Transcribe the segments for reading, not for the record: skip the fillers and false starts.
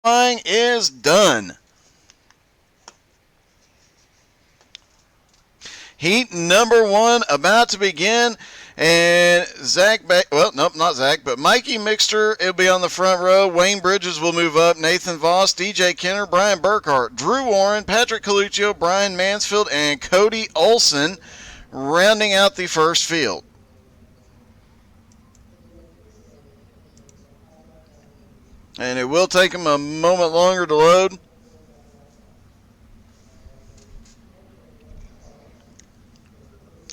qualifying is done. Heat number 1 about to begin. And not Zach, but Mikey Mixter, it'll be on the front row. Wayne Bridges will move up. Nathan Voss, DJ Kenner, Brian Burkhart, Drew Warren, Patrick Coluccio, Brian Mansfield, and Cody Olson rounding out the first field. And it will take them a moment longer to load.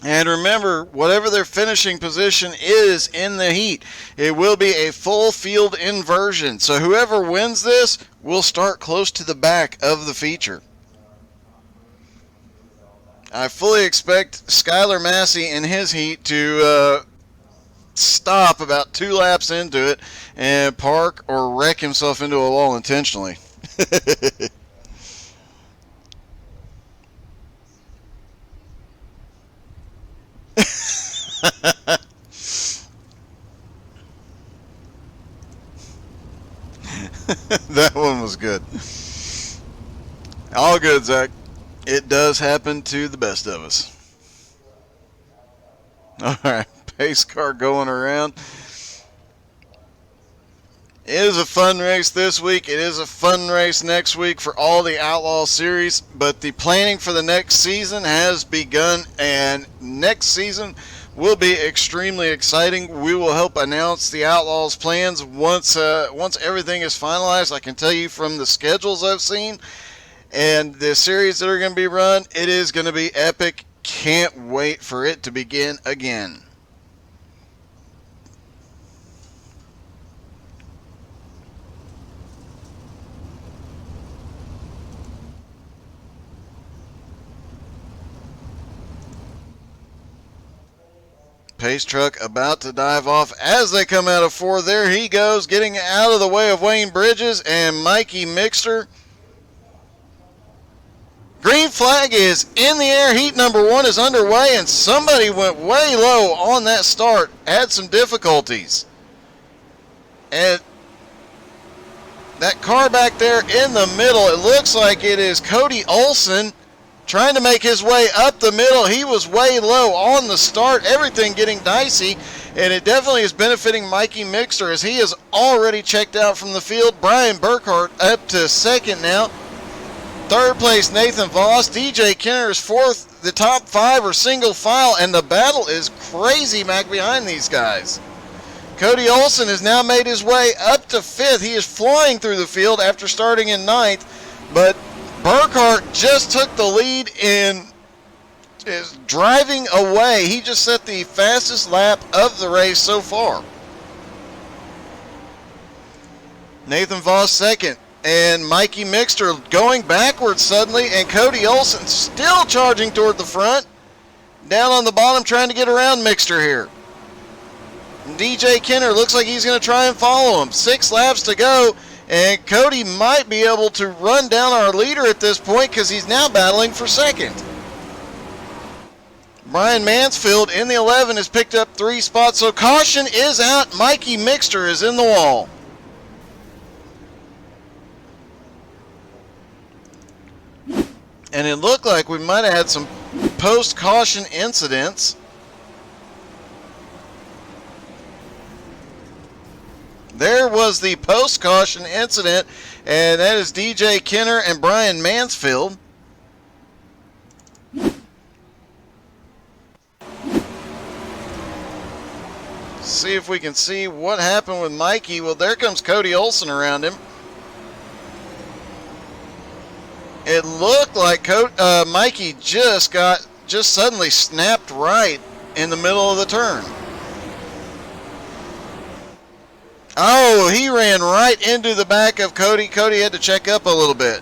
And remember, whatever their finishing position is in the heat, it will be a full field inversion. So whoever wins this will start close to the back of the feature. I fully expect Skylar Massey in his heat to stop about 2 laps into it and park or wreck himself into a wall intentionally. That one was good. All good, Zach. It does happen to the best of us. All right, pace car going around. It is a fun race this week. It is a fun race next week for all the Outlaw series, but the planning for the next season has begun, and next season will be extremely exciting. We will help announce the Outlaws' plans once everything is finalized. I can tell you from the schedules I've seen and the series that are going to be run, it is going to be epic. Can't wait for it to begin again. Pace truck about to dive off as they come out of 4. There he goes, getting out of the way of Wayne Bridges and Mikey Mixter. Green flag is in the air. Heat number 1 is underway, and somebody went way low on that start, had some difficulties. And that car back there in the middle, it looks like it is Cody Olson trying to make his way up the middle. He was way low on the start, everything getting dicey, and it definitely is benefiting Mikey Mixter as he is already checked out from the field. Brian Burkhart up to second now. Third place, Nathan Voss. DJ Kenner is fourth. The top 5 are single file, and the battle is crazy back behind these guys. Cody Olson has now made his way up to 5th. He is flying through the field after starting in 9th, but Burkhart just took the lead and is driving away. He just set the fastest lap of the race so far. Nathan Voss second, and Mikey Mixter going backwards suddenly, and Cody Olson still charging toward the front. Down on the bottom trying to get around Mixter here. And DJ Kenner looks like he's going to try and follow him. 6 laps to go. And Cody might be able to run down our leader at this point because he's now battling for second. Brian Mansfield in the 11 has picked up 3 spots, so caution is out. Mikey Mixter is in the wall. And it looked like we might have had some post-caution incidents. There was the post-caution incident, and that is DJ Kenner and Brian Mansfield. See if we can see what happened with Mikey. Well, there comes Cody Olson around him. It looked like Mikey just suddenly snapped right in the middle of the turn. Oh, he ran right into the back of Cody. Cody had to check up a little bit.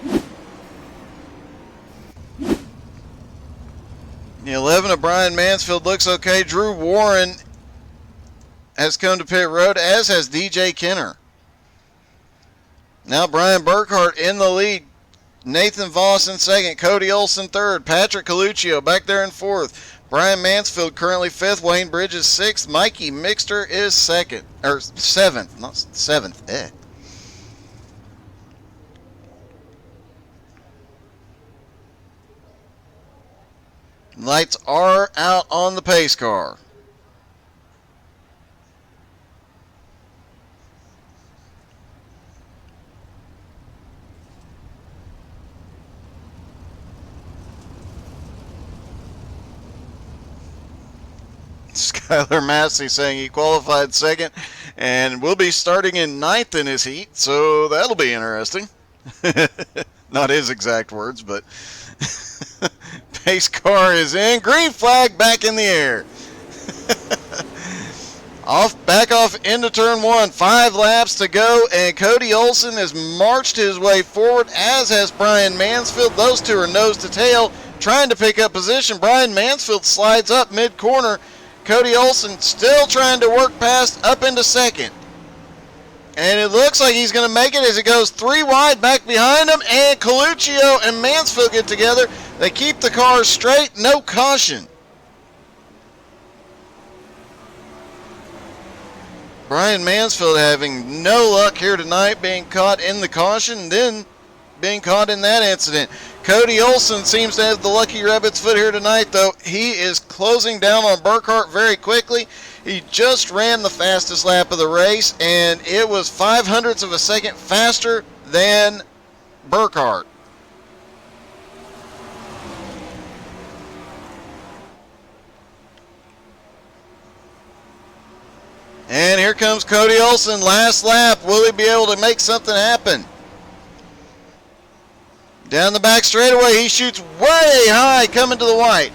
The 11 of Brian Mansfield looks okay. Drew Warren has come to pit road, as has DJ Kenner. Now Brian Burkhart in the lead. Nathan Voss in second. Cody Olson third. Patrick Coluccio back there in fourth. Brian Mansfield currently 5th. Wayne Bridges 6th. Mikey Mixter is 7th. Not 7th. Lights are out on the pace car. Skylar Massey saying he qualified second and will be starting in ninth in his heat, so that'll be interesting. Not his exact words, but pace car is in. Green flag back in the air. Back off into turn one. 5 laps to go, and Cody Olsen has marched his way forward, as has Brian Mansfield. Those two are nose to tail, trying to pick up position. Brian Mansfield slides up mid-corner. Cody Olsen still trying to work past up into second. And it looks like he's going to make it as it goes 3 wide back behind him, and Coluccio and Mansfield get together. They keep the cars straight, no caution. Brian Mansfield having no luck here tonight, being caught in the caution and then being caught in that incident. Cody Olsen seems to have the lucky rabbit's foot here tonight, though. He is closing down on Burkhart very quickly. He just ran the fastest lap of the race, and it was 0.05 of a second faster than Burkhart. And here comes Cody Olsen, last lap. Will he be able to make something happen? Down the back straightaway, he shoots way high, coming to the white.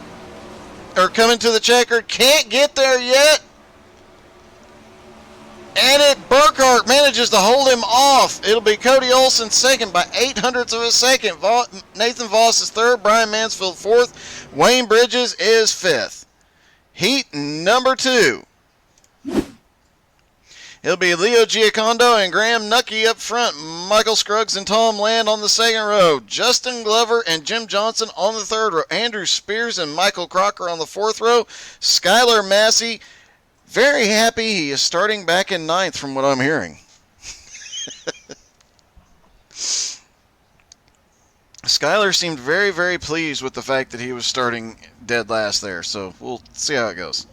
Or coming to the checkered. Can't get there yet. And Burkhart manages to hold him off. It'll be Cody Olsen second by 0.08 of a second. Nathan Voss is third. Brian Mansfield fourth. Wayne Bridges is fifth. Heat number 2. It'll be Leo Giacondo and Graham Nucky up front. Michael Scruggs and Tom Land on the second row. Justin Glover and Jim Johnson on the third row. Andrew Spears and Michael Crocker on the fourth row. Skylar Massey, very happy he is starting back in ninth from what I'm hearing. Skylar seemed very, very pleased with the fact that he was starting dead last there, so we'll see how it goes.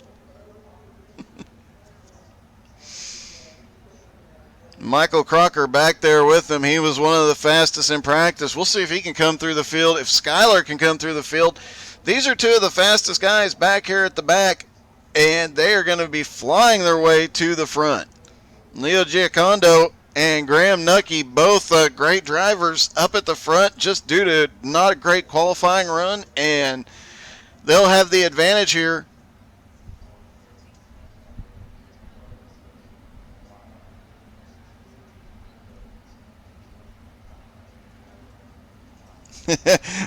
Michael Crocker back there with him. He was one of the fastest in practice. We'll see if he can come through the field. If Skylar can come through the field. These are two of the fastest guys back here at the back, and they are going to be flying their way to the front. Leo Giacondo and Graham Nucky, both great drivers up at the front, just due to not a great qualifying run, and they'll have the advantage here.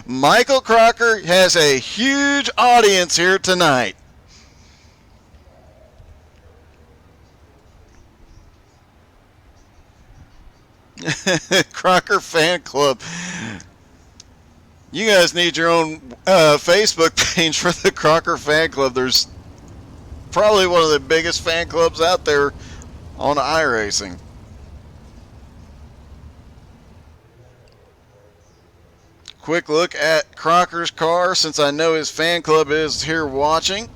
Michael Crocker has a huge audience here tonight. Crocker Fan Club. You guys need your own Facebook page for the Crocker Fan Club. There's probably one of the biggest fan clubs out there on iRacing. Quick look at Crocker's car, since I know his fan club is here watching.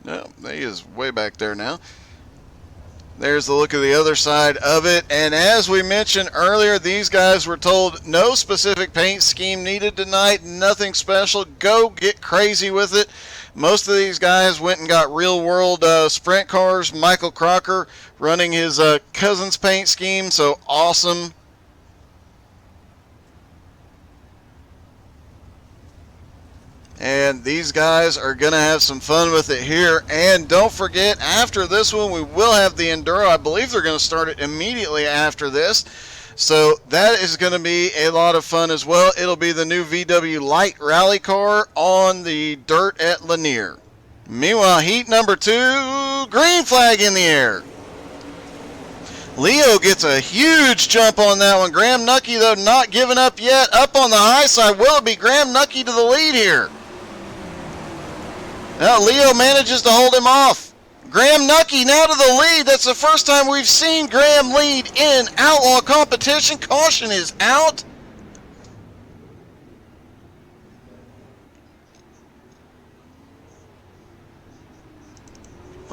No, he is way back there now. There's the look of the other side of it. And as we mentioned earlier, these guys were told no specific paint scheme needed tonight. Nothing special. Go get crazy with it. Most of these guys went and got real world sprint cars. Michael Crocker running his cousin's paint scheme. So awesome. And these guys are going to have some fun with it here. And don't forget, after this one, we will have the Enduro. I believe they're going to start it immediately after this. So that is going to be a lot of fun as well. It'll be the new VW Light Rally car on the dirt at Lanier. Meanwhile, heat number 2, green flag in the air. Leo gets a huge jump on that one. Graham Nucky, though, not giving up yet. Up on the high side. Will it be Graham Nucky to the lead here? Now Leo manages to hold him off. Graham Nucky now to the lead. That's the first time we've seen Graham lead in Outlaw competition. Caution is out.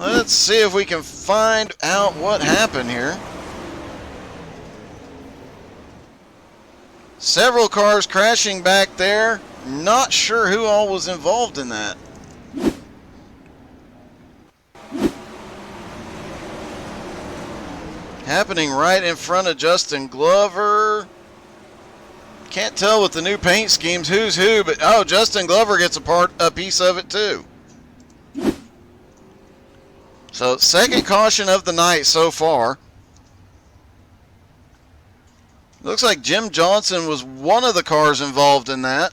Let's see if we can find out what happened here. Several cars crashing back there. Not sure who all was involved in that. Happening right in front of Justin Glover. Can't tell with the new paint schemes who's who, but oh, Justin Glover gets a piece of it too. So, second caution of the night so far. Looks like Jim Johnson was one of the cars involved in that.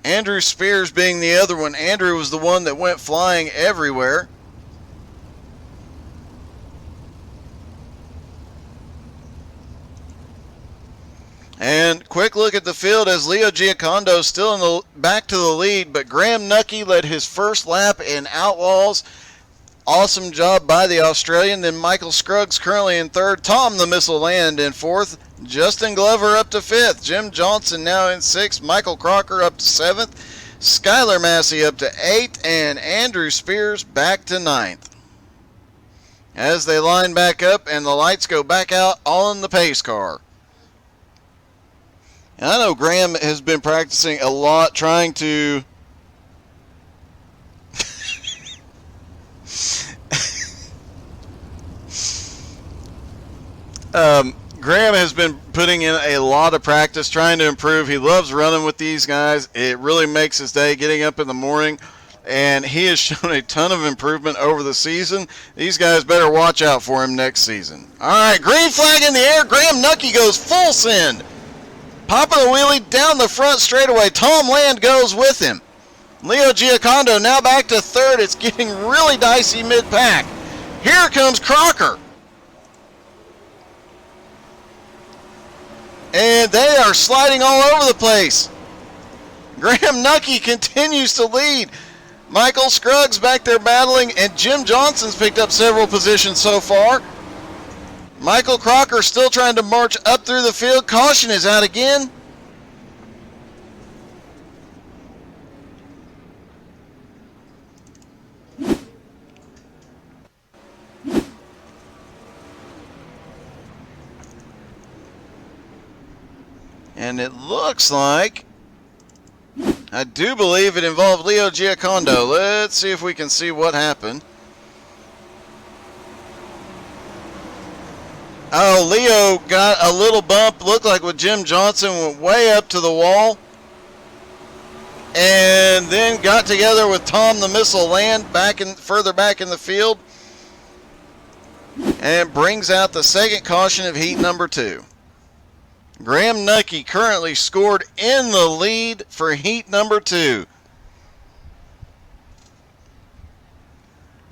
Andrew Spears being the other one. Andrew was the one that went flying everywhere. And quick look at the field as Leo Giacondo still in the back to the lead, but Graham Nucky led his first lap in Outlaws. Awesome job by the Australian. Then Michael Scruggs currently in third. Tom the Missile Land in fourth. Justin Glover up to fifth. Jim Johnson now in sixth. Michael Crocker up to seventh. Skylar Massey up to eighth. And Andrew Spears back to ninth. As they line back up and the lights go back out on the pace car. And I know Graham has been practicing a lot trying to Graham has been putting in a lot of practice trying to improve. He loves running with these guys. It really makes his day getting up in the morning, and he has shown a ton of improvement over the season. These guys better watch out for him next season. All right, green flag in the air. Graham Nucky goes full send. Popping the wheelie down the front straightaway. Tom Land goes with him. Leo Giacondo now back to third. It's getting really dicey mid-pack. Here comes Crocker. And they are sliding all over the place. Graham Nucky continues to lead. Michael Scruggs back there battling, and Jim Johnson's picked up several positions so far. Michael Crocker still trying to march up through the field. Caution is out again. And it looks like, I do believe it involved Leo Giacondo. Let's see if we can see what happened. Oh, Leo got a little bump. Looked like with Jim Johnson, went way up to the wall. And then got together with Tom the Missile Land further back in the field. And brings out the second caution of heat number 2. Graham Nucky currently scored in the lead for heat number 2.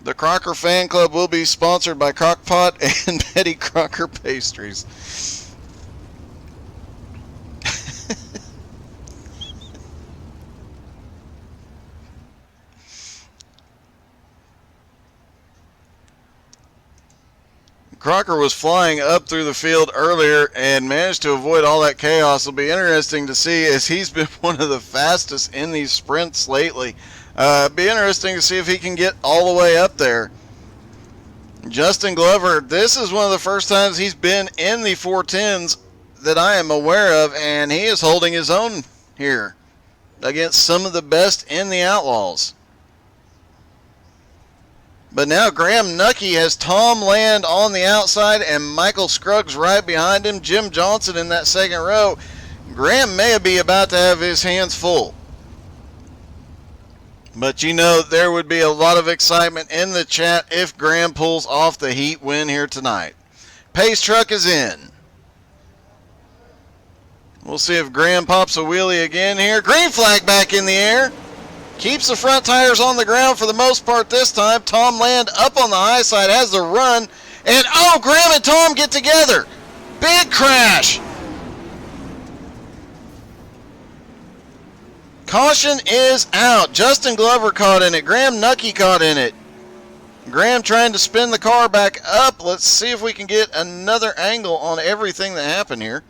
The Crocker Fan Club will be sponsored by Crockpot and Betty Crocker Pastries. Crocker was flying up through the field earlier and managed to avoid all that chaos. It'll be interesting to see as he's been one of the fastest in these sprints lately. Be interesting to see if he can get all the way up there. Justin Glover, this is one of the first times he's been in the 410s that I am aware of, and he is holding his own here against some of the best in the Outlaws. But now Graham Nucky has Tom Land on the outside and Michael Scruggs right behind him. Jim Johnson in that second row. Graham may be about to have his hands full. But you know there would be a lot of excitement in the chat if Graham pulls off the heat win here tonight. Pace truck is in. We'll see if Graham pops a wheelie again here. Green flag back in the air. Keeps the front tires on the ground for the most part this time. Tom Land up on the high side has the run. And oh, Graham and Tom get together. Big crash. Caution is out. Justin Glover caught in it. Graham Nucky caught in it. Graham trying to spin the car back up. Let's see if we can get another angle on everything that happened here.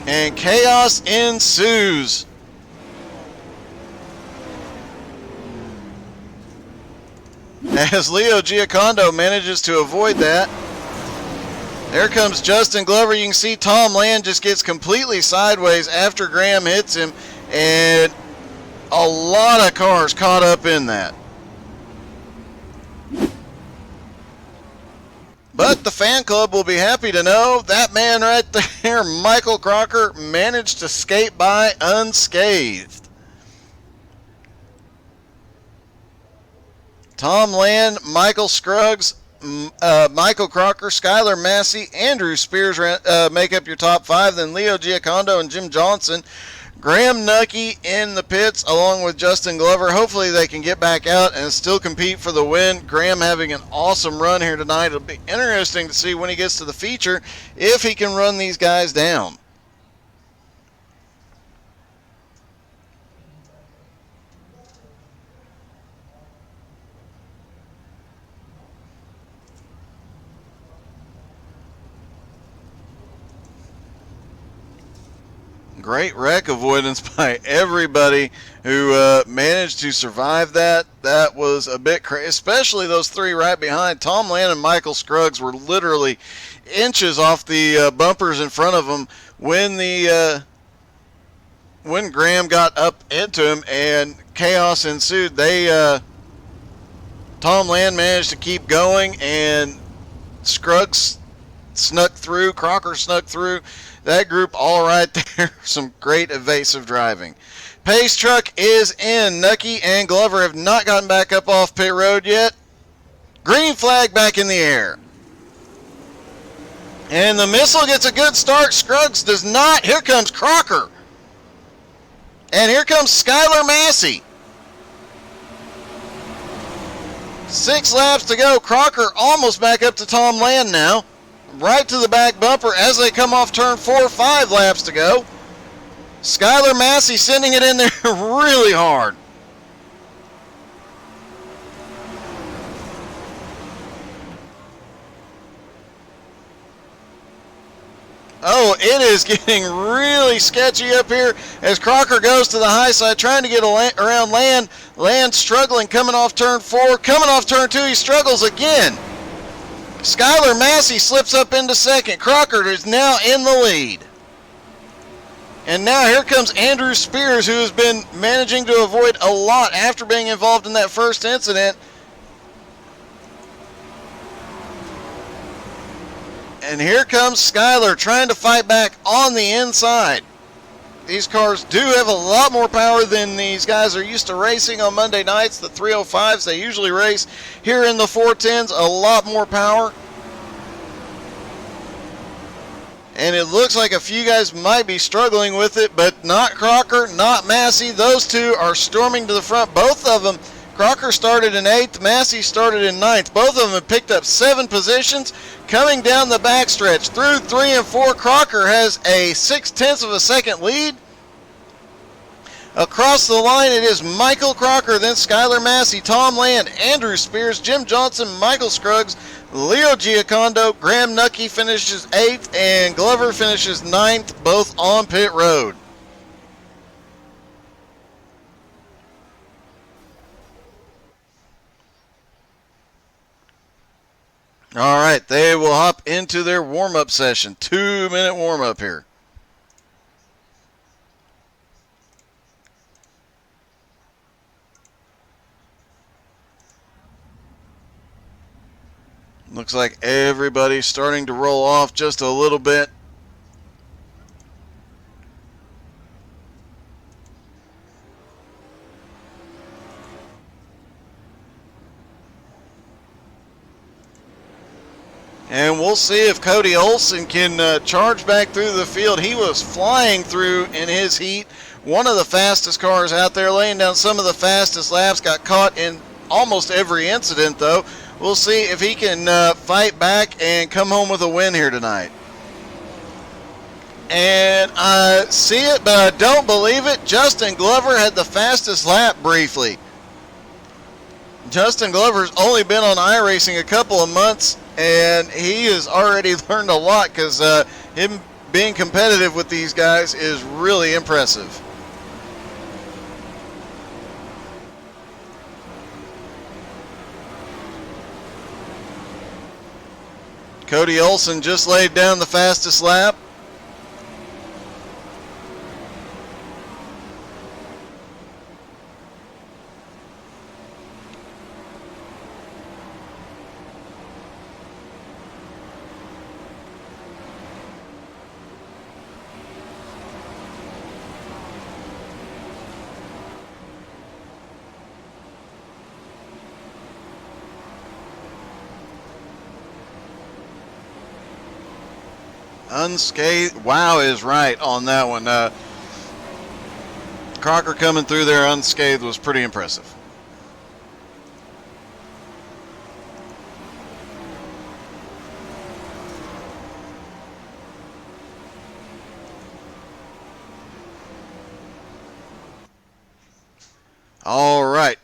and chaos ensues. As Leo Giocondo manages to avoid that. There comes Justin Glover. You can see Tom Land just gets completely sideways after Graham hits him, and a lot of cars caught up in that. But the fan club will be happy to know that man right there, Michael Crocker, managed to skate by unscathed. Tom Land, Michael Scruggs, Michael Crocker, Skylar Massey, Andrew Spears make up your top 5. Then Leo Giocondo and Jim Johnson. Graham Nucky in the pits along with Justin Glover. Hopefully they can get back out and still compete for the win. Graham having an awesome run here tonight. It'll be interesting to see when he gets to the feature if he can run these guys down. Great wreck avoidance by everybody who managed to survive that. That was a bit crazy, especially those 3 right behind. Tom Land and Michael Scruggs were literally inches off the bumpers in front of them when Graham got up into him and chaos ensued. Tom Land managed to keep going, and Scruggs snuck through, Crocker snuck through. That group all right there. Some great evasive driving. Pace truck is in. Nucky and Glover have not gotten back up off pit road yet. Green flag back in the air. And the missile gets a good start. Scruggs does not. Here comes Crocker. And here comes Skylar Massey. 6 laps to go. Crocker almost back up to Tom Land now. Right to the back bumper as they come off turn 4. 5 laps to go. Skylar Massey sending it in there really hard. Oh, it is getting really sketchy up here as Crocker goes to the high side trying to get around Land. Land struggling coming off turn 4. Coming off turn 2, he struggles again. Skylar Massey slips up into second. Crocker is now in the lead. And now here comes Andrew Spears, who has been managing to avoid a lot after being involved in that first incident. And here comes Skylar trying to fight back on the inside. These cars do have a lot more power than these guys are used to racing on Monday nights. The 305s they usually race. Here in the 410s, a lot more power. And it looks like a few guys might be struggling with it, but not Crocker, not Massey. Those two are storming to the front. Both of them, Crocker started in 8th, Massey started in 9th. Both of them have picked up 7 positions. Coming down the backstretch through 3 and 4, Crocker has a 0.6 of a second lead. Across the line, it is Michael Crocker, then Skylar Massey, Tom Land, Andrew Spears, Jim Johnson, Michael Scruggs, Leo Giocondo, Graham Nucky finishes 8th, and Glover finishes 9th, both on pit road. All right, they will hop into their warm-up session. 2-minute warm-up here. Looks like everybody's starting to roll off just a little bit. And we'll see if Cody Olson can charge back through the field. He was flying through in his heat. One of the fastest cars out there, laying down some of the fastest laps. Got caught in almost every incident, though. We'll see if he can fight back and come home with a win here tonight. And I see it, but I don't believe it. Justin Glover had the fastest lap briefly. Justin Glover's only been on iRacing a couple of months, and he has already learned a lot because him being competitive with these guys is really impressive. Cody Olsen just laid down the fastest lap. Unscathed. Wow is right on that one. Crocker coming through there unscathed was pretty impressive. All right.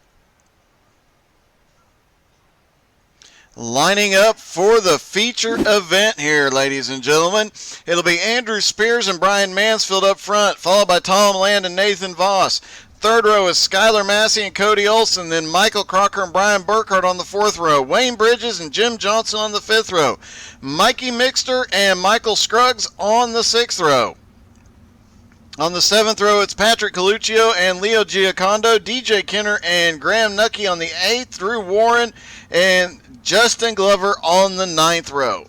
Lining up for the feature event here, ladies and gentlemen. It'll be Andrew Spears and Brian Mansfield up front, followed by Tom Land and Nathan Voss. Third row is Skylar Massey and Cody Olsen, then Michael Crocker and Brian Burkhart on the fourth row, Wayne Bridges and Jim Johnson on the fifth row, Mikey Mixter and Michael Scruggs on the sixth row. On the seventh row, it's Patrick Coluccio and Leo Giacondo, DJ Kenner and Graham Nucky on the eighth, Drew Warren and Justin Glover on the ninth row.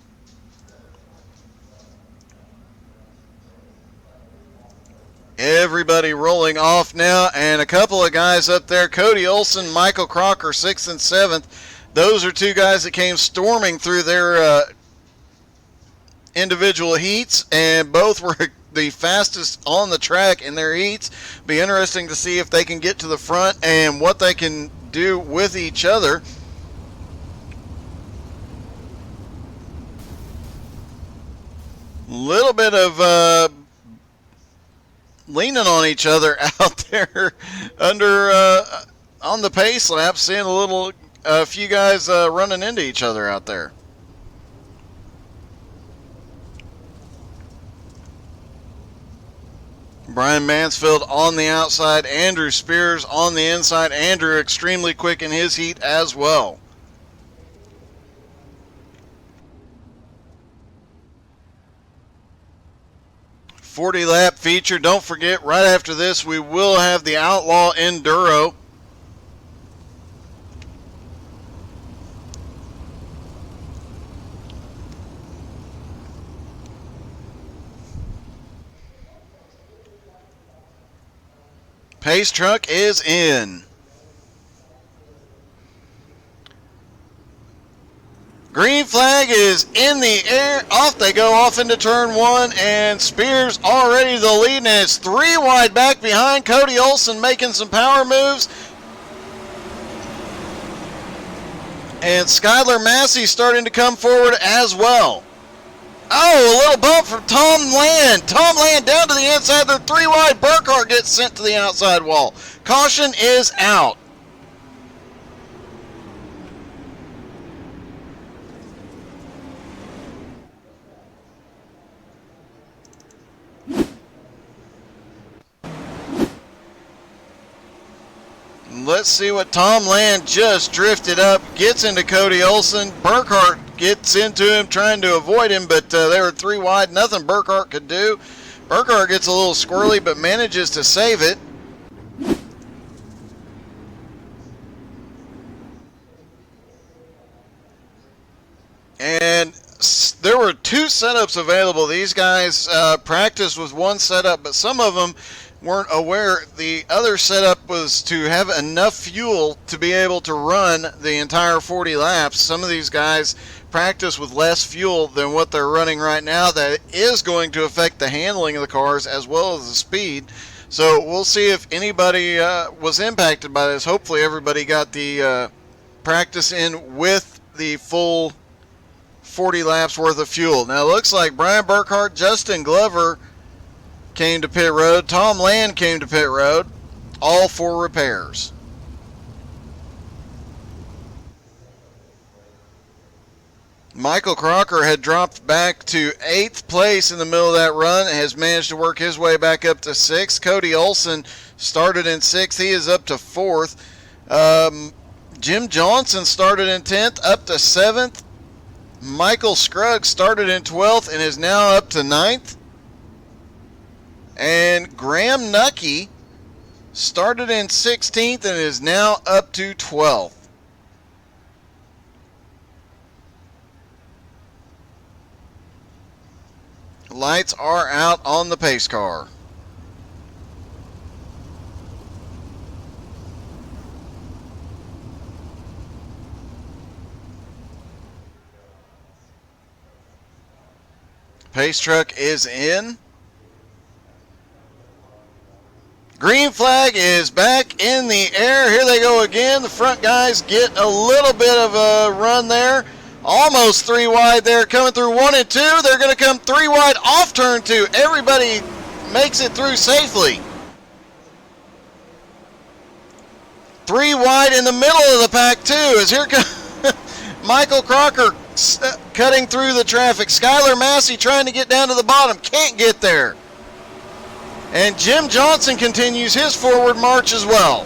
Everybody rolling off now, and a couple of guys up there, Cody Olsen, Michael Crocker, 6th and 7th. Those are two guys that came storming through their individual heats, and both were the fastest on the track in their heats. Be interesting to see if they can get to the front and what they can do with each other. Little bit of leaning on each other out there under on the pace lap, seeing a few guys running into each other out there. Brian Mansfield on the outside, Andrew Spears on the inside. Andrew extremely quick in his heat as well. .40-lap feature. Don't forget, right after this, we will have the Outlaw Enduro. Pace truck is in. Green flag is in the air. Off they go, off into turn one, and Spears already the lead, and it's 3 wide back behind. Cody Olsen making some power moves. And Skylar Massey starting to come forward as well. Oh, a little bump from Tom Land. Tom Land down to the inside. The 3 wide. Burkhart gets sent to the outside wall. Caution is out. Let's see what Tom Land just drifted up. Gets into Cody Olsen. Burkhart gets into him, trying to avoid him, but they were 3 wide. Nothing Burkhart could do. Burkhart gets a little squirrely, but manages to save it. And there were 2 setups available. These guys practiced with one setup, but some of them weren't aware the other setup was to have enough fuel to be able to run the entire 40 laps. Some of these guys practice with less fuel than what they're running right now. That is going to affect the handling of the cars as well as the speed. So we'll see if anybody was impacted by this. Hopefully everybody got the practice in with the full 40 laps worth of fuel. Now it looks like Brian Burkhart, Justin Glover came to pit road. Tom Land came to pit road, all for repairs. Michael Crocker had dropped back to 8th place in the middle of that run, has managed to work his way back up to 6th. Cody Olson started in 6th. He is up to 4th. Jim Johnson started in 10th, up to 7th. Michael Scruggs started in 12th and is now up to 9th. And Graham Nucky started in 16th and is now up to 12th. Lights are out on the pace car. Pace truck is in. Green flag is back in the air. Here they go again. The front guys get a little bit of a run there. Almost 3 wide there, coming through 1 and 2. They're going to come 3 wide off turn 2. Everybody makes it through safely. 3 wide in the middle of the pack too, as here comes Michael Crocker cutting through the traffic. Skylar Massey trying to get down to the bottom, can't get there. And Jim Johnson continues his forward march as well.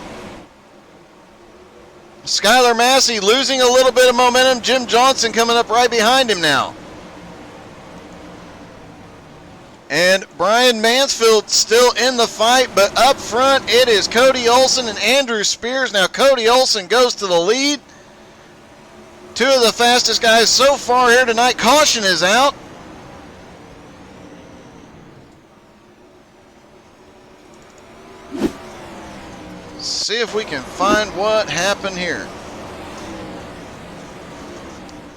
Skylar Massey losing a little bit of momentum. Jim Johnson coming up right behind him now. And Brian Mansfield still in the fight, but up front it is Cody Olson and Andrew Spears. Now Cody Olson goes to the lead. 2 of the fastest guys so far here tonight. Caution is out. See if we can find what happened here.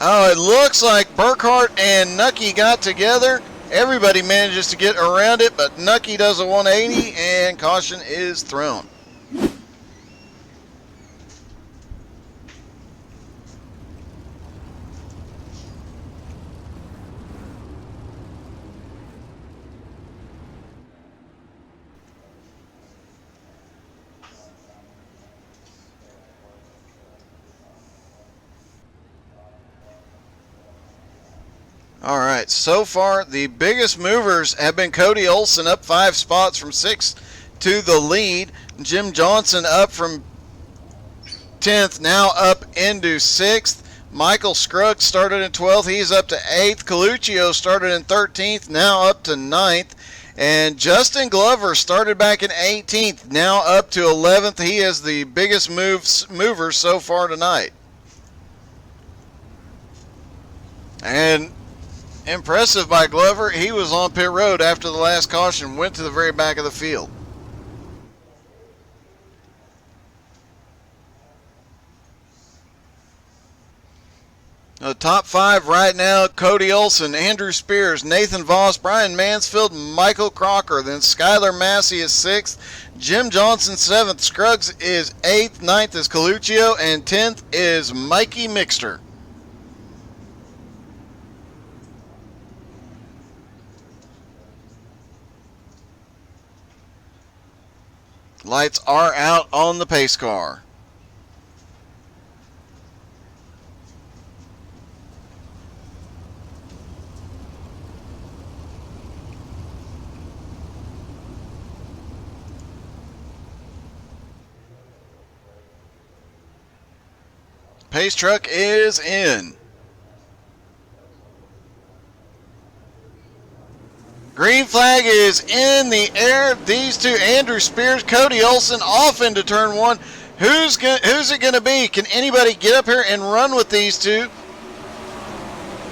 Oh, it looks like Burkhart and Nucky got together. Everybody manages to get around it, but Nucky does a 180 and caution is thrown. All right, so far the biggest movers have been Cody Olson up 5 spots from 6th to the lead. Jim Johnson up from 10th, now up into 6th. Michael Scruggs started in 12th, he's up to 8th. Coluccio started in 13th, now up to 9th. And Justin Glover started back in 18th, now up to 11th. He is the biggest mover so far tonight. And impressive by Glover. He was on pit road after the last caution, went to the very back of the field. The top 5 right now: Cody Olson, Andrew Spears, Nathan Voss, Brian Mansfield, Michael Crocker. Then Skylar Massey is 6th, Jim Johnson 7th, Scruggs is 8th, 9th is Coluccio, and 10th is Mikey Mixter. Lights are out on the pace car. Pace truck is in. Green flag is in the air. These two, Andrew Spears, Cody Olson, off into turn 1. Who's it going to be? Can anybody get up here and run with these two?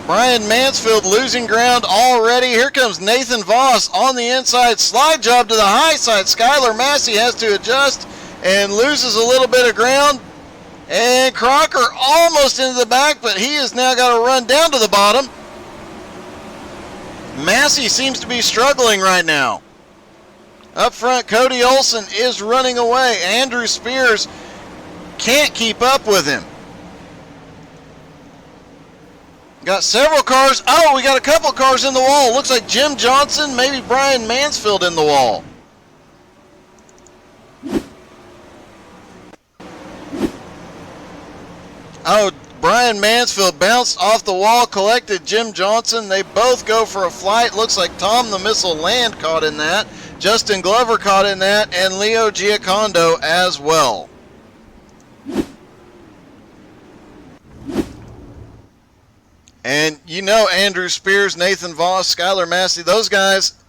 Brian Mansfield losing ground already. Here comes Nathan Voss on the inside. Slide job to the high side. Skylar Massey has to adjust and loses a little bit of ground. And Crocker almost into the back, but he has now got to run down to the bottom. Massey seems to be struggling right now. Up front, Cody Olson is running away. Andrew Spears can't keep up with him. Got several cars. Oh, we got a couple cars in the wall. Looks like Jim Johnson, maybe Brian Mansfield in the wall. Oh, Brian Mansfield bounced off the wall, collected Jim Johnson. They both go for a flight. Looks like Tom the Missile Land caught in that. Justin Glover caught in that, and Leo Giacondo as well. And you know Andrew Spears, Nathan Voss, Skylar Massey, those guys,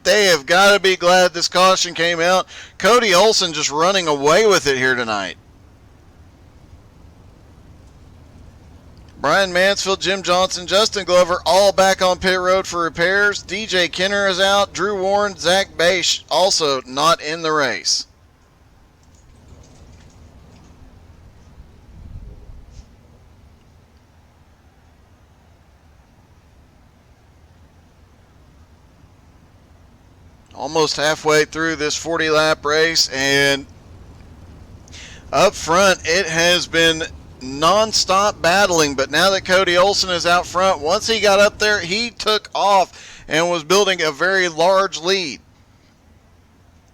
they have got to be glad this caution came out. Cody Olson just running away with it here tonight. Brian Mansfield, Jim Johnson, Justin Glover, all back on pit road for repairs. DJ Kenner is out. Drew Warren, Zach Bache also not in the race. Almost halfway through this 40-lap race, and up front it has been non-stop battling, but now that Cody Olson is out front, once he got up there, he took off and was building a very large lead.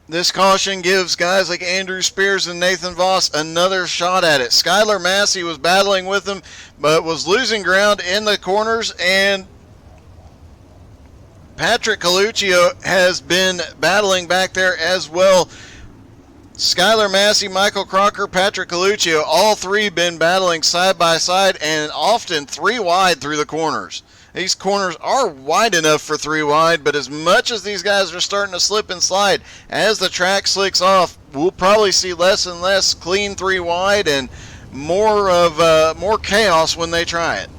This caution gives guys like Andrew Spears and Nathan Voss another shot at it. Skylar Massey was battling with him, but was losing ground in the corners, and Patrick Coluccio has been battling back there as well. Skylar Massey, Michael Crocker, Patrick Coluccio, all three been battling side by side and often three wide through the corners. These corners are wide enough for three wide, but as much as these guys are starting to slip and slide, as the track slicks off, we'll probably see less and less clean three wide and more chaos when they try it.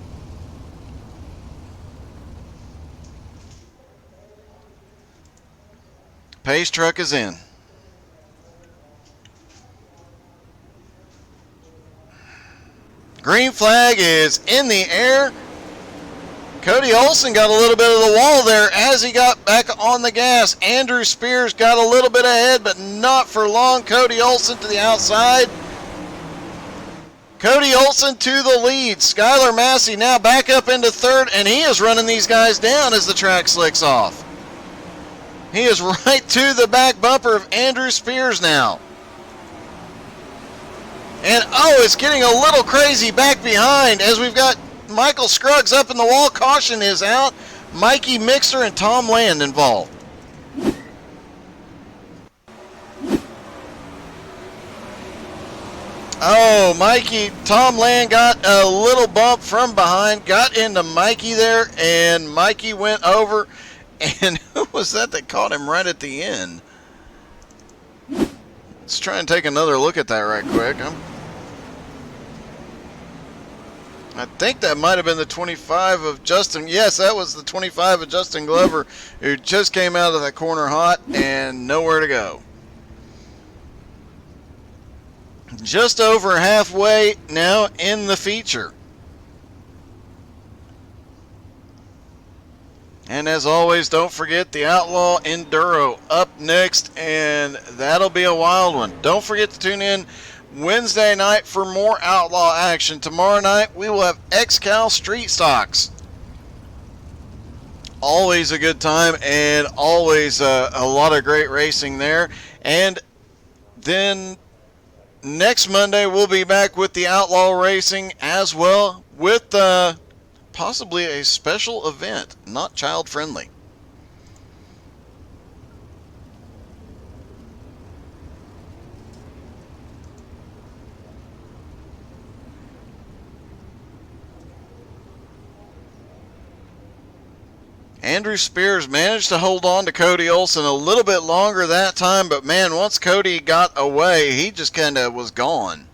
Pace truck is in. Green flag is in the air. Cody Olson got a little bit of the wall there as he got back on the gas. Andrew Spears got a little bit ahead, but not for long. Cody Olson to the outside. Cody Olson to the lead. Skylar Massey now back up into third, and he is running these guys down as the track slicks off. He is right to the back bumper of Andrew Spears now. And it's getting a little crazy back behind as we've got Michael Scruggs up in the wall. Caution is out. Mikey Mixer and Tom Land involved. Tom Land got a little bump from behind, got into Mikey there, and Mikey went over. And who was that caught him right at the end? Let's try and take another look at that right quick. I think that might have been the 25 of Justin. Yes, that was the 25 of Justin Glover, who just came out of that corner hot and nowhere to go. Just over halfway now in the feature. And as always, don't forget the Outlaw Enduro up next, and that'll be a wild one. Don't forget to tune in Wednesday night for more Outlaw action. Tomorrow night, we will have XCal Street Stocks. Always a good time, and always a lot of great racing there. And then next Monday, we'll be back with the Outlaw Racing as well, with possibly a special event, not child friendly. Andrew Spears managed to hold on to Cody Olson a little bit longer that time, but man, once Cody got away, he just kind of was gone.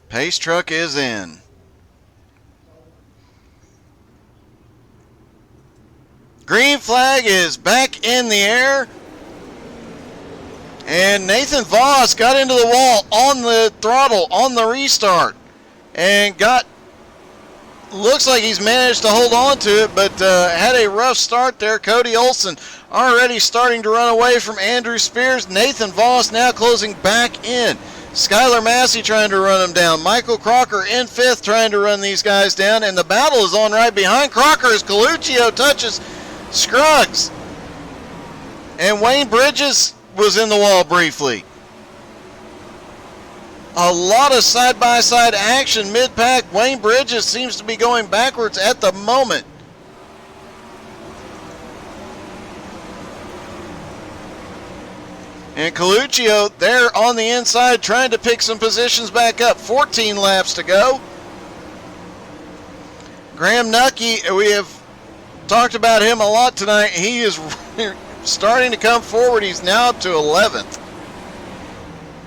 Pace truck is in. Green flag is back in the air. And Nathan Voss got into the wall on the throttle on the restart. And looks like he's managed to hold on to it, but had a rough start there. Cody Olson already starting to run away from Andrew Spears. Nathan Voss now closing back in. Skylar Massey trying to run him down. Michael Crocker in 5th trying to run these guys down. And the battle is on right behind Crocker as Coluccio touches Scruggs. And Wayne Bridges was in the wall briefly. A lot of side-by-side action mid-pack. Wayne Bridges seems to be going backwards at the moment. And Coluccio there on the inside trying to pick some positions back up. 14 laps to go. Graham Nucky, we have talked about him a lot tonight. He is starting to come forward. He's now up to 11th.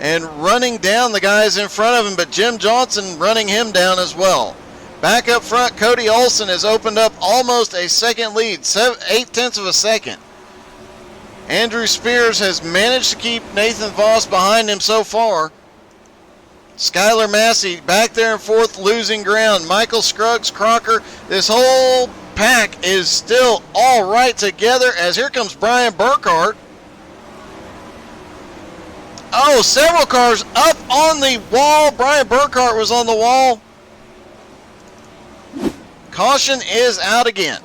And running down the guys in front of him, but Jim Johnson running him down as well. Back up front, Cody Olson has opened up almost a second lead, 8/10 of a second. Andrew Spears has managed to keep Nathan Voss behind him so far. Skylar Massey back there in 4th, losing ground. Michael Scruggs, Crocker, this whole pack is still all right together as here comes Brian Burkhart. Oh, several cars up on the wall. Brian Burkhart was on the wall. Caution is out again.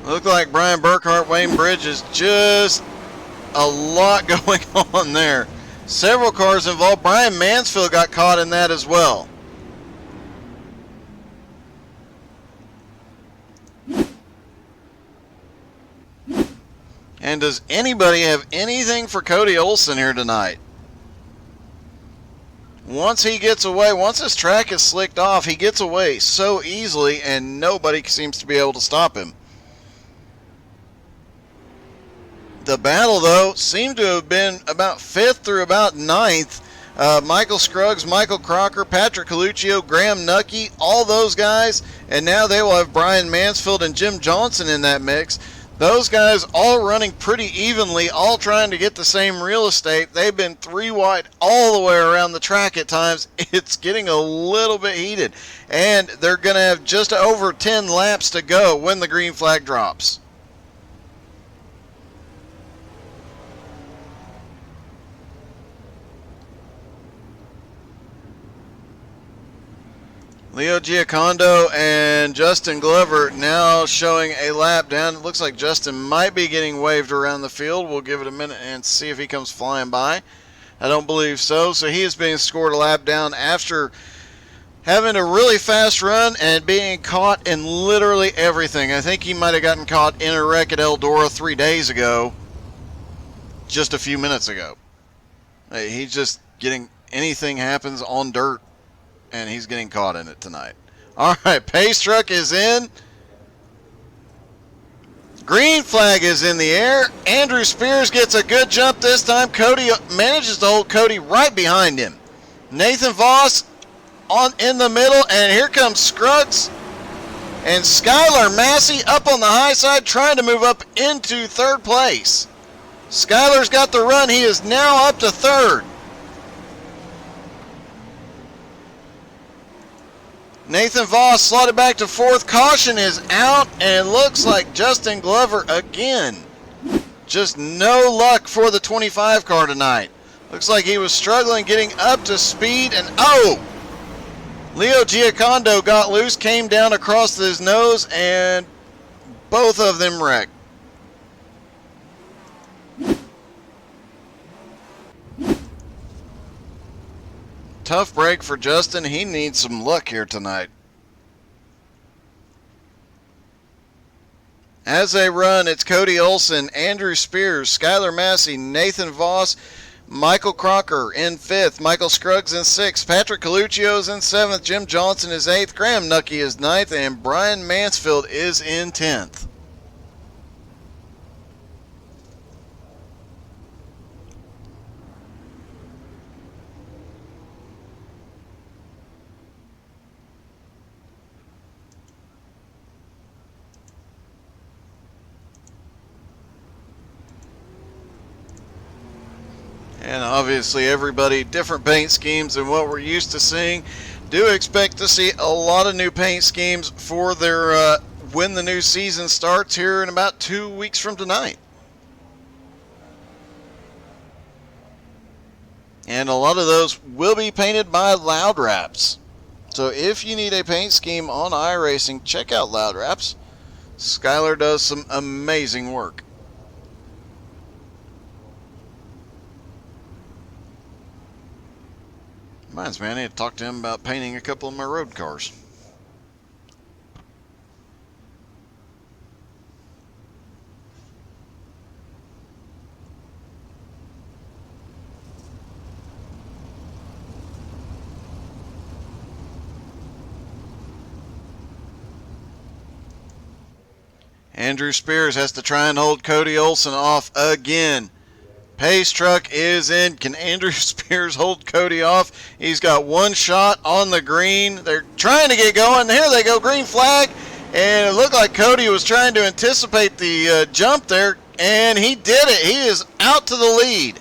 Looked like Brian Burkhart, Wayne Bridges, just a lot going on there. Several cars involved. Brian Mansfield got caught in that as well. And does anybody have anything for Cody Olson here tonight? Once he gets away, once his track is slicked off, he gets away so easily and nobody seems to be able to stop him. The battle, though, seemed to have been about 5th through about 9th. Michael Scruggs, Michael Crocker, Patrick Coluccio, Graham Nucky, all those guys. And now they will have Brian Mansfield and Jim Johnson in that mix. Those guys all running pretty evenly, all trying to get the same real estate. They've been 3 wide all the way around the track at times. It's getting a little bit heated. And they're going to have just over 10 laps to go when the green flag drops. Leo Giacondo and Justin Glover now showing a lap down. It looks like Justin might be getting waved around the field. We'll give it a minute and see if he comes flying by. I don't believe so. So he is being scored a lap down after having a really fast run and being caught in literally everything. I think he might have gotten caught in a wreck at Eldora 3 days ago, just a few minutes ago. He's just getting, anything happens on dirt, and he's getting caught in it tonight. All right, pace truck is in. Green flag is in the air. Andrew Spears gets a good jump this time. Cody manages to hold Cody right behind him. Nathan Voss in the middle, and here comes Scruggs. And Skylar Massey up on the high side trying to move up into 3rd place. Skylar's got the run. He is now up to 3rd. Nathan Voss slotted back to 4th. Caution is out, and it looks like Justin Glover again. Just no luck for the 25 car tonight. Looks like he was struggling getting up to speed, and oh! Leo Giacondo got loose, came down across his nose, and both of them wrecked. Tough break for Justin. He needs some luck here tonight. As they run, it's Cody Olson, Andrew Spears, Skylar Massey, Nathan Voss, Michael Crocker in 5th, Michael Scruggs in 6th, Patrick Coluccio is in 7th, Jim Johnson is 8th, Graham Nucky is 9th, and Brian Mansfield is in 10th. And obviously everybody, different paint schemes than what we're used to seeing. do expect to see a lot of new paint schemes for their when the new season starts here in about 2 weeks from tonight. And a lot of those will be painted by Loud Wraps. So if you need a paint scheme on iRacing, check out Loud Wraps. Skylar does some amazing work. Reminds me, I need to talk to him about painting a couple of my road cars. Andrew Spears has to try and hold Cody Olsen off again. Pace truck is in. Can Andrew Spears hold Cody off? He's got one shot on the green. They're trying to get going. Here they go, green flag. And it looked like Cody was trying to anticipate the jump there, and he did it. He is out to the lead.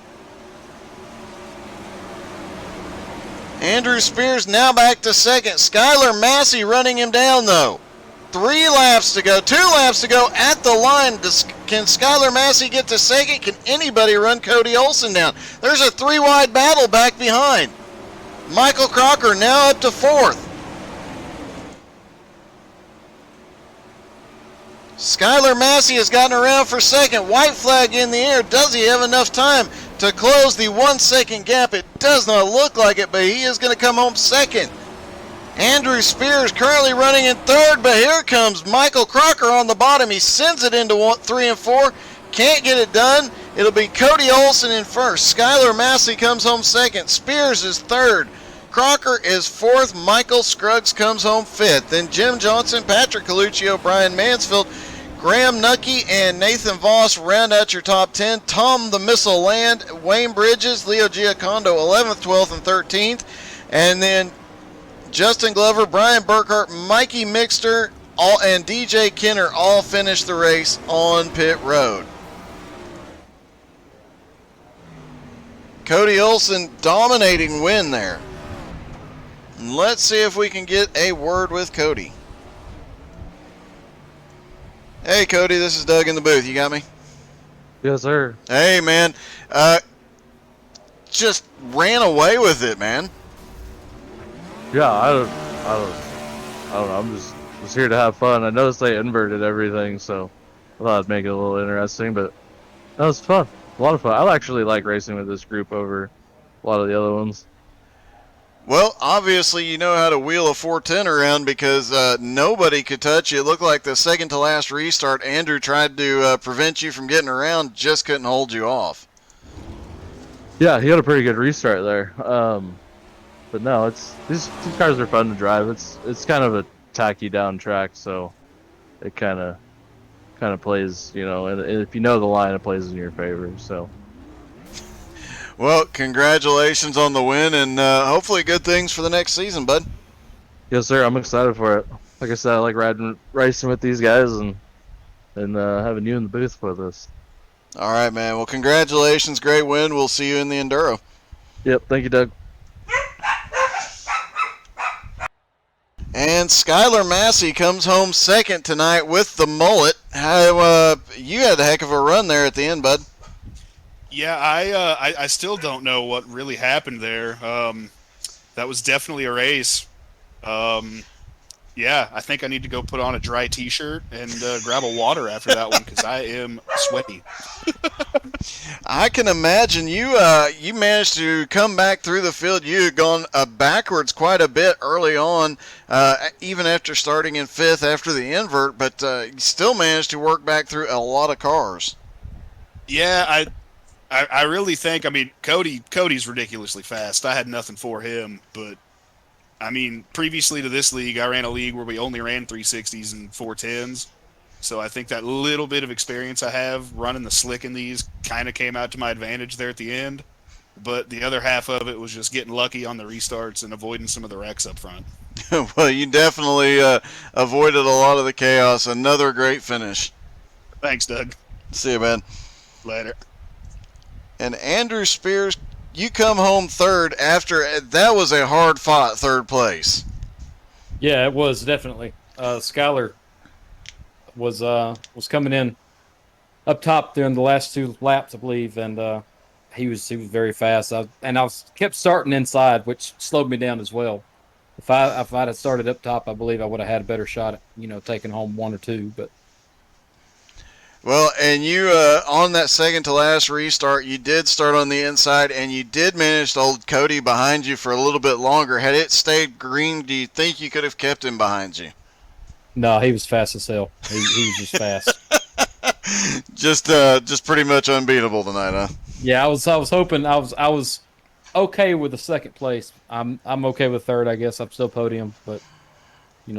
Andrew Spears now back to second. Skylar Massey running him down, though. 3 laps to go, 2 laps to go at the line. Can Skylar Massey get to second? Can anybody run Cody Olsen down? There's a 3-wide battle back behind. Michael Crocker now up to 4th. Skylar Massey has gotten around for second. White flag in the air. Does he have enough time to close the 1 second gap? It does not look like it, but he is going to come home second. Andrew Spears currently running in 3rd, but here comes Michael Crocker on the bottom. He sends it into 3 and 4. Can't get it done. It'll be Cody Olsen in 1st. Skylar Massey comes home 2nd. Spears is 3rd. Crocker is 4th. Michael Scruggs comes home 5th. Then Jim Johnson, Patrick Coluccio, Brian Mansfield, Graham Nucky, and Nathan Voss round out your top 10. Tom the Missile Land, Wayne Bridges, Leo Giacondo 11th, 12th, and 13th. And then Justin Glover, Brian Burkhart, Mikey Mixter, and DJ Kenner all finished the race on pit road. Cody Olsen dominating win there. Let's see if we can get a word with Cody. Hey Cody, this is Doug in the booth. You got me? Yes, sir. Hey man, just ran away with it, man. Yeah, I don't know. I'm just here to have fun. I noticed they inverted everything, so I thought I'd make it a little interesting, but that was fun. A lot of fun. I actually like racing with this group over a lot of the other ones. Well, obviously you know how to wheel a 410 around because nobody could touch you. It looked like the second to last restart, Andrew tried to prevent you from getting around, just couldn't hold you off. Yeah, he had a pretty good restart there. But no, these cars are fun to drive. It's kind of a tacky down track, so it kind of plays, you know, and if you know the line, it plays in your favor. So. Well, congratulations on the win, and hopefully good things for the next season, bud. Yes, sir. I'm excited for it. Like I said, I like racing with these guys and having you in the booth with us. All right, man. Well, congratulations. Great win. We'll see you in the Enduro. Yep. Thank you, Doug. And Skylar Massey comes home second tonight with the mullet. How, you had a heck of a run there at the end, bud. Yeah, I still don't know what really happened there. That was definitely a race. Yeah, I think I need to go put on a dry T-shirt and grab a water after that one because I am sweaty. I can imagine you managed to come back through the field. You had gone backwards quite a bit early on, even after starting in 5th after the invert, but you still managed to work back through a lot of cars. Yeah, I really think, I mean, Cody's ridiculously fast. I had nothing for him, but I mean, previously to this league, I ran a league where we only ran 360s and 410s. So I think that little bit of experience I have running the slick in these kind of came out to my advantage there at the end. But the other half of it was just getting lucky on the restarts and avoiding some of the wrecks up front. Well, you definitely avoided a lot of the chaos. Another great finish. Thanks, Doug. See you, man. Later. And Andrew Spears you come home third after that was a hard fought third place. Yeah, it was definitely. Skyler was coming in up top during the last 2 laps, I believe, and he was very fast. I kept starting inside, which slowed me down as well. If I'd have started up top, I believe I would have had a better shot at taking home 1 or 2. But well, and you on that second to last restart, you did start on the inside, and you did manage to hold Cody behind you for a little bit longer. Had it stayed green, do you think you could have kept him behind you? no, he was fast as hell. He was just fast. Just pretty much unbeatable tonight, huh? Yeah, I was hoping I was okay with the second place. I'm okay with third, I guess. I'm still podium, but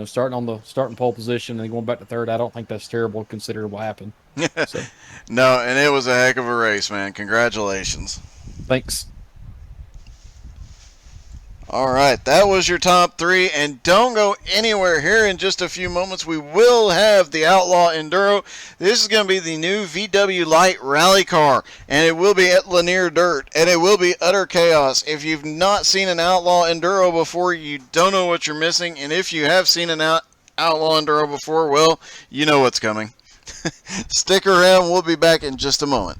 starting pole position and going back to third, I don't think that's terrible considering what happened. So, No, and it was a heck of a race, man. Congratulations. thanks. All right, that was your top 3, and don't go anywhere. Here in just a few moments, we will have the Outlaw Enduro. This is going to be the new VW Light Rally Car, and it will be at Lanier Dirt, and it will be utter chaos. If you've not seen an Outlaw Enduro before, you don't know what you're missing, and if you have seen an Outlaw Enduro before, well, you know what's coming. Stick around, we'll be back in just a moment.